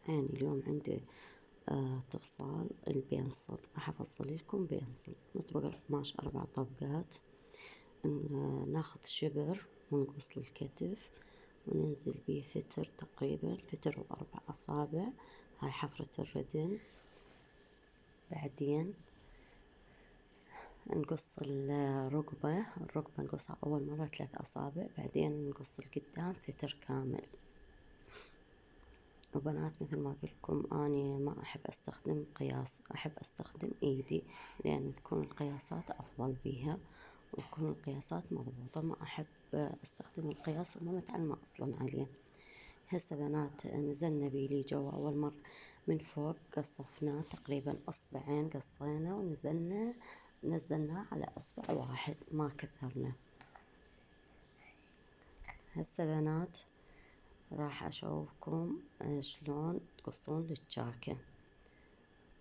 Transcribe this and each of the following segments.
يعني اليوم عندي تفصال البينصل، راح افصل لكم بينصل. نطبق القماش 4 طبقات، ناخذ شبر ونقص الكتف وننزل بيه فتر، تقريبا فتر و4 أصابع، هاي حفرة الردن. بعدين نقص الركبة نقصها أول مرة 3 أصابع، بعدين نقص القدام فتر كامل. وبنات مثل ما قلت لكم أني ما أحب أستخدم قياس، أحب أستخدم إيدي لأن تكون القياسات أفضل بيها وتكون القياسات مضبوطة. ما أحب أستخدم القياس وما متعلمة أصلا عليه. هسه بنات نزلنا بيه جوا أول مرة من فوق، قصفناه تقريبا أصبعين، قصينا ونزلنا نزلناه على أصبع واحد، ما كثرنا. هسه بنات راح أشوفكم شلون تقصون الجاكة.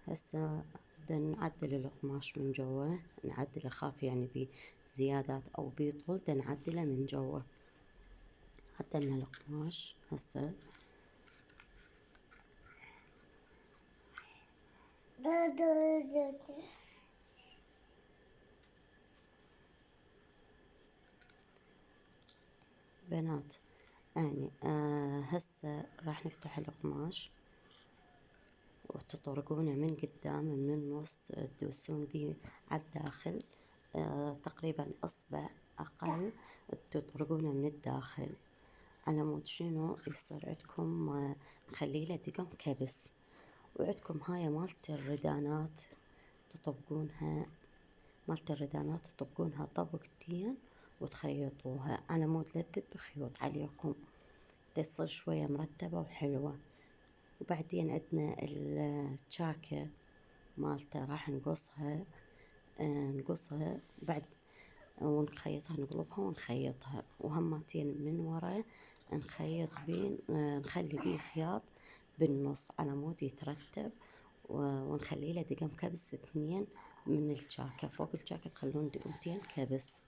هسه بدنا نعدل القماش من جوا، نعدله، خاف يعني بزيادات أو بيطول، بدنا نعدله من جوا. عدلنا القماش. هسه بنات يعني هسه راح نفتح القماش وتطرقونه من قدام، من النص تدوسون بيه على الداخل، تقريبا أصبع أقل تطرقونه من الداخل، على مود شنو يصير عندكم نخليه دقم كبس. وعندكم هاي مالت الردانات تطبقونها، طبقتين وتخيطوها على مود لا تدب خيوط عليكم، تصير شوية مرتبة وحلوة. وبعدين عندنا الجاكة مالته راح نقصها بعد ونخيطها، نقلبها ونخيطها، وهمتين من ورا نخيط بين نخلي بيه خياط بالنص على مود يترتب، ونخلي له دقم كبس 2 من الجاكة، فوق الجاكة تخلون دقمتين كبس.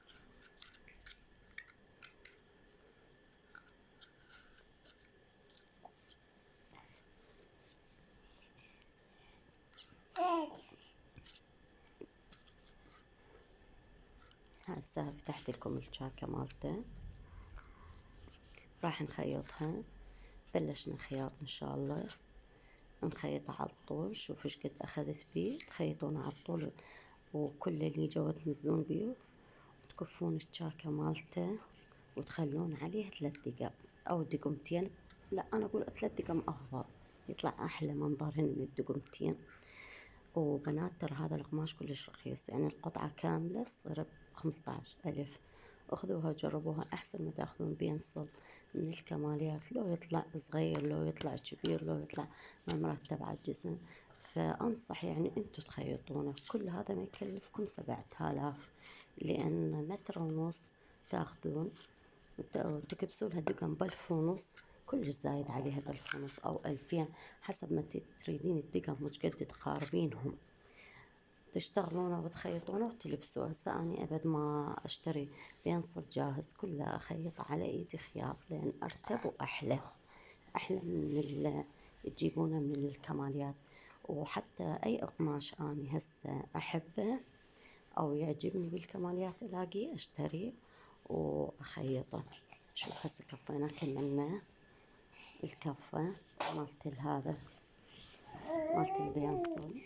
هسه فتحت لكم الجاكة مالته، راح نخيطها. بلشنا خياط ان شاء الله، نخيطها على الطول. شوفوا ايش قد اخذت بيه، تخيطونه على الطول وكل اللي جوا تنزلون بيه، وتكفون الجاكة مالته وتخلون عليه 3 دقم او دقمتين. لا انا اقول 3 دقم افضل، يطلع احلى منظرهن من الدقمتين. وبنات ترى هذا القماش كلش رخيص، يعني القطعة كاملة تصير ب15,000. اخذوها وجربوها، احسن ما تاخذون بينصل من الكماليات، لو يطلع صغير لو يطلع كبير لو يطلع ما مرتب على الجسم. فانصح يعني انتو تخيطونه، كل هذا ما يكلفكم 7,000، لان 1.5 متر تاخذون وتكبسولها دقم ب1500، كلش زايد عليها ب1500 أو 2000 حسب ما تريدين الدقم وش قد تقاربينهم، تشتغلونه وتخيطونه وتلبسوه. هسه أني أبد ما أشتري بينصل جاهز، كله أخيط على إيدي خياط، لأن أرتب وأحلى، أحلى من اللي تجيبونه من الكماليات. وحتى أي قماش أني هسه أحبه أو يعجبني بالكماليات ألاقيه أشتريه وأخيطه. شوف هسه كفينا، كملنا الكفة مالت هذا مالت البينصل.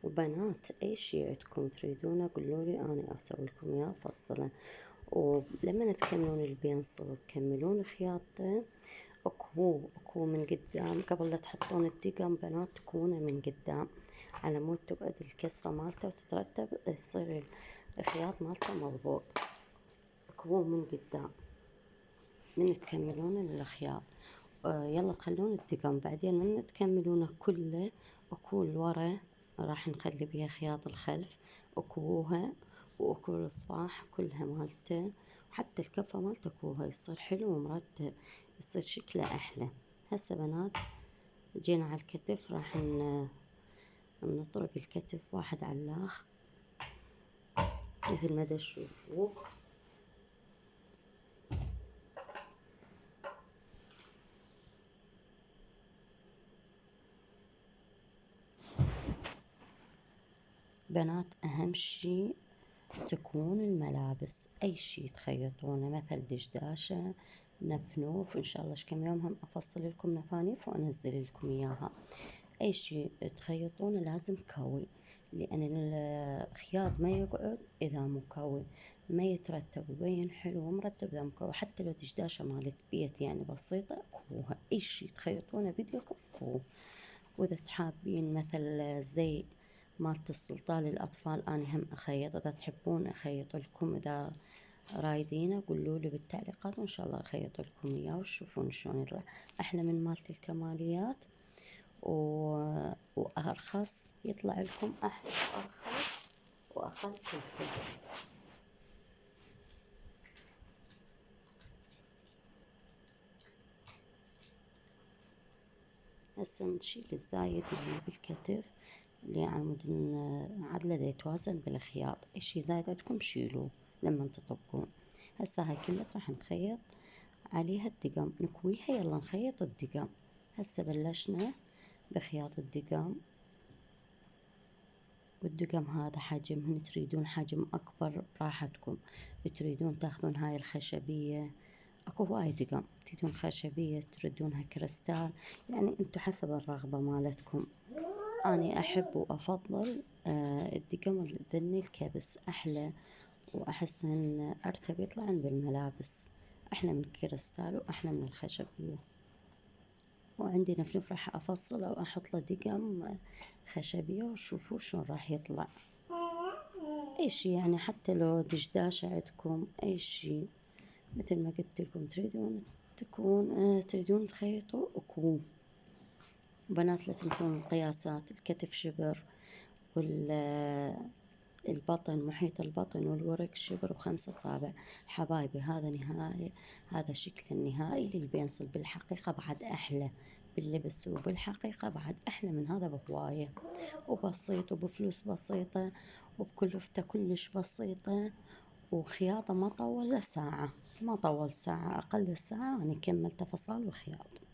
وبنات اي شي عندكم تريدونه قولولي انا اسوي لكم اياه افصله. ولما تكملون البينصل وتكملون خياطته اكووه من قدام قبل لا تحطون الدقم بنات، تكوونه من قدام على مود تقعد الكسرة مالته وتترتب، يصير الخياط مالته مضبوط. اكووه من قدام من تكملون الخياط. يلا تخلون الدقم، بعدين من تكملونه كله اكووا الورا، راح نخلي بيها خياط الخلف، اكووها واكووا الصاح كلها مالته، وحتى الكفة مالته اكووها، يصير حلو ومرتب، يصير شكله احلى. هسه بنات جينا على الكتف، راح نطرق الكتف واحد على الآخر مثل ما تشوفوا. بنات أهم شي تكون الملابس، أي شي تخيطونه مثل دشداشة، نفنوف، إن شاء الله كم يوم هم أفصل لكم نفانيف وأنزل لكم إياها. أي شي تخيطونه لازم كوي، لأن الخياط ما يقعد إذا مو كوي، ما يترتب ويبين حلو ومرتب إذا مو كوي. حتى لو دشداشة مالت بيت يعني بسيطة كوها، أي شي تخيطونه بيديكم كوه. وإذا تحابين مثل زي مالت السلطان للأطفال أنا هم أخيط، إذا تحبون أخيط لكم، إذا رايدينه قولوا لي بالتعليقات وإن شاء الله أخيط لكم إياه وتشوفون شلون يطلع أحلى من مالت الكماليات وأرخص، يطلع لكم أحلى وأرخص وأقل كلفة. هسه نشيل الزايد اللي بالكتف اللي عمود عدلة يتوازن بالخياط. أي شي زايد عندكم شيلوه لما تطبقون. هسه هاي كلها راح نخيط عليها الدقم، نكويها. يلا نخيط الدقم. هسه بلشنا بخياط الدقم، والدقم هذا حجمهن تريدون حجم أكبر براحتكم، تريدون تاخذون هاي الخشبية، اكو هواي دقم، تريدون خشبية تردونها كريستال، يعني انتو حسب الرغبة مالتكم. أنا أحب وأفضل الدقم الذني الكبس أحلى، وأحس إن أرتب يطلعن بالملابس أحلى من الكريستال وأحلى من الخشبية. وعندي نفنف راح أفصله وأحط له دقم خشبية وشوفوا شلون راح يطلع. أي شي يعني حتى لو دشداشة عندكم، أي شي مثل ما قلت لكم تريدون تكون تريدون تخيطوا اكووه. بنات لا تنسون القياسات، الكتف شبر، والبطن محيط البطن والورك شبر و5 أصابع. حبايبي هذا نهاية، هذا شكل النهائي للبنصل. بالحقيقة بعد أحلى باللبس، وبالحقيقة بعد أحلى من هذا بهواية، وبسيط وبفلوس بسيطة وبكلفته كلش بسيطة. وخياطة ما طول ساعة، ما طول ساعة، أقل الساعة أنا كملت فصال وخياط.